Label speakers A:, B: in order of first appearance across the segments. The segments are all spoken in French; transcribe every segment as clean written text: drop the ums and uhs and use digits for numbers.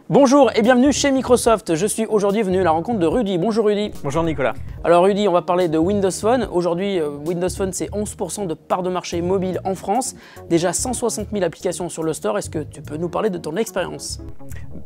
A: Bonjour et bienvenue chez Microsoft. Je suis aujourd'hui venu à la rencontre de Rudy. Bonjour Rudy.
B: Bonjour Nicolas.
A: Alors Rudy, on va parler de Windows Phone. Aujourd'hui, Windows Phone, c'est 11% de part de marché mobile en France. Déjà 160 000 applications sur le store. Est-ce que tu peux nous parler de ton expérience?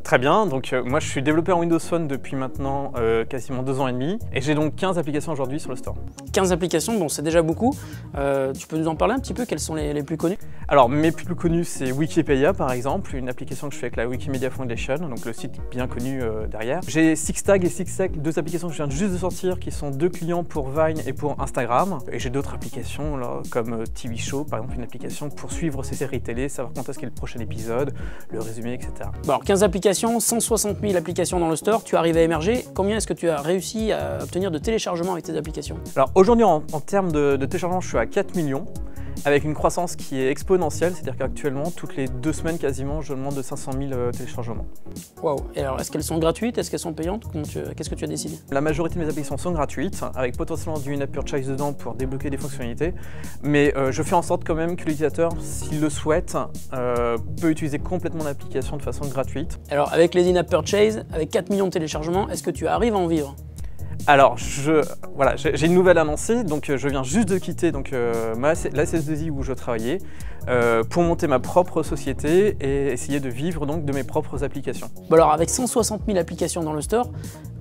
B: Très bien, donc moi je suis développeur Windows Phone depuis maintenant quasiment 2 ans et demi. Et j'ai donc 15 applications aujourd'hui sur le store.
A: 15 applications, bon c'est déjà beaucoup. Tu peux nous en parler un petit peu? Quelles sont les plus connues?
B: Alors mes plus connues, c'est Wikipédia par exemple, une application que je fais avec la Wikimedia Foundation, donc le site bien connu derrière. J'ai SixTag et SixTech, deux applications que je viens juste de sortir qui sont deux clients pour Vine et pour Instagram. Et j'ai d'autres applications là, comme TV Show, par exemple une application pour suivre ses séries télé, savoir quand est-ce qu'est le prochain épisode, le résumé, etc.
A: Bon, alors 15 applications, 160 000 applications dans le store, tu arrives à émerger. Combien est-ce que tu as réussi à obtenir de téléchargements avec tes applications?
B: Alors aujourd'hui en termes de téléchargement, je suis à 4 millions. Avec une croissance qui est exponentielle, c'est-à-dire qu'actuellement, toutes les 2 semaines quasiment, je demande de 500 000 téléchargements.
A: Waouh! Et alors, est-ce qu'elles sont gratuites? Est-ce qu'elles sont payantes? Qu'est-ce que tu as décidé?
B: La majorité de mes applications sont gratuites, avec potentiellement du in-app purchase dedans pour débloquer des fonctionnalités. Mais je fais en sorte quand même que l'utilisateur, s'il le souhaite, peut utiliser complètement l'application de façon gratuite.
A: Alors, avec les in-app purchase, avec 4 millions de téléchargements, est-ce que tu arrives à en vivre?
B: Alors, voilà, j'ai une nouvelle annoncée, donc je viens juste de quitter la CS2I où je travaillais pour monter ma propre société et essayer de vivre donc de mes propres applications.
A: Bon alors, avec 160 000 applications dans le store,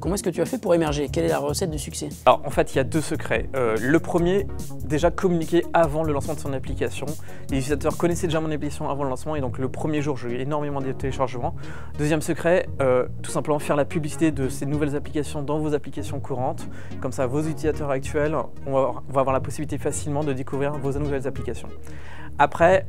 A: comment est-ce que tu as fait pour émerger? Quelle est la recette du succès?
B: Alors, en fait, il y a 2 secrets. Le premier, déjà communiquer avant le lancement de son application. Les utilisateurs connaissaient déjà mon application avant le lancement et donc le premier jour, j'ai eu énormément de téléchargements. Deuxième secret, tout simplement faire la publicité de ces nouvelles applications dans vos applications courantes. Comme ça, vos utilisateurs actuels vont avoir la possibilité facilement de découvrir vos nouvelles applications. Après,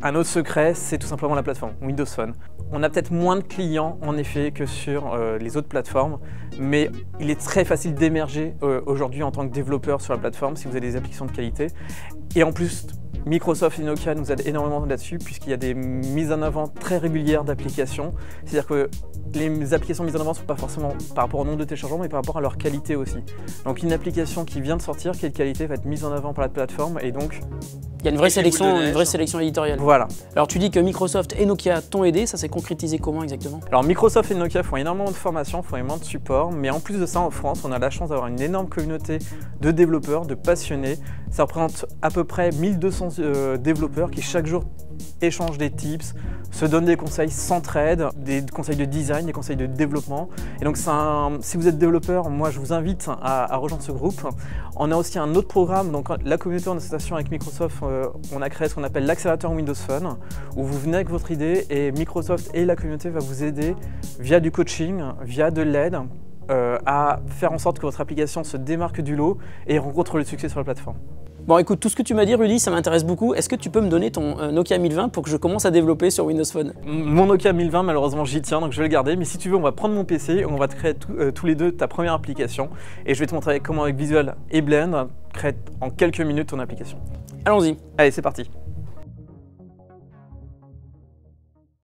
B: un autre secret, c'est tout simplement la plateforme Windows Phone. On a peut-être moins de clients en effet que sur les autres plateformes, mais il est très facile d'émerger aujourd'hui en tant que développeur sur la plateforme si vous avez des applications de qualité. Et en plus, Microsoft et Nokia nous aident énormément là-dessus puisqu'il y a des mises en avant très régulières d'applications. C'est-à-dire que les applications mises en avant ne sont pas forcément par rapport au nombre de téléchargements, mais par rapport à leur qualité aussi. Donc une application qui vient de sortir, quelle qualité va être mise en avant par la plateforme et donc
A: il y a une vraie sélection éditoriale.
B: Voilà.
A: Alors tu dis que Microsoft et Nokia t'ont aidé, ça s'est concrétisé comment exactement?
B: Alors Microsoft et Nokia font énormément de formations, font énormément de support, mais en plus de ça en France, on a la chance d'avoir une énorme communauté de développeurs, de passionnés. Ça représente à peu près 1200 développeurs qui chaque jour échangent des tips, se donnent des conseils, s'entraident, des conseils de design, des conseils de développement. Et donc si vous êtes développeur, moi je vous invite à rejoindre ce groupe. On a aussi un autre programme, donc la communauté en association avec Microsoft, on a créé ce qu'on appelle l'accélérateur Windows Phone, où vous venez avec votre idée et Microsoft et la communauté va vous aider via du coaching, via de l'aide, à faire en sorte que votre application se démarque du lot et rencontre le succès sur la plateforme.
A: Bon écoute, tout ce que tu m'as dit Rudy, ça m'intéresse beaucoup. Est-ce que tu peux me donner ton Nokia 1020 pour que je commence à développer sur Windows Phone?
B: Mon Nokia 1020, malheureusement j'y tiens, donc je vais le garder. Mais si tu veux, on va prendre mon PC et on va te créer tous les deux ta première application. Et je vais te montrer comment avec Visual et Blend, créer en quelques minutes ton application.
A: Allons-y.
B: Allez, c'est parti.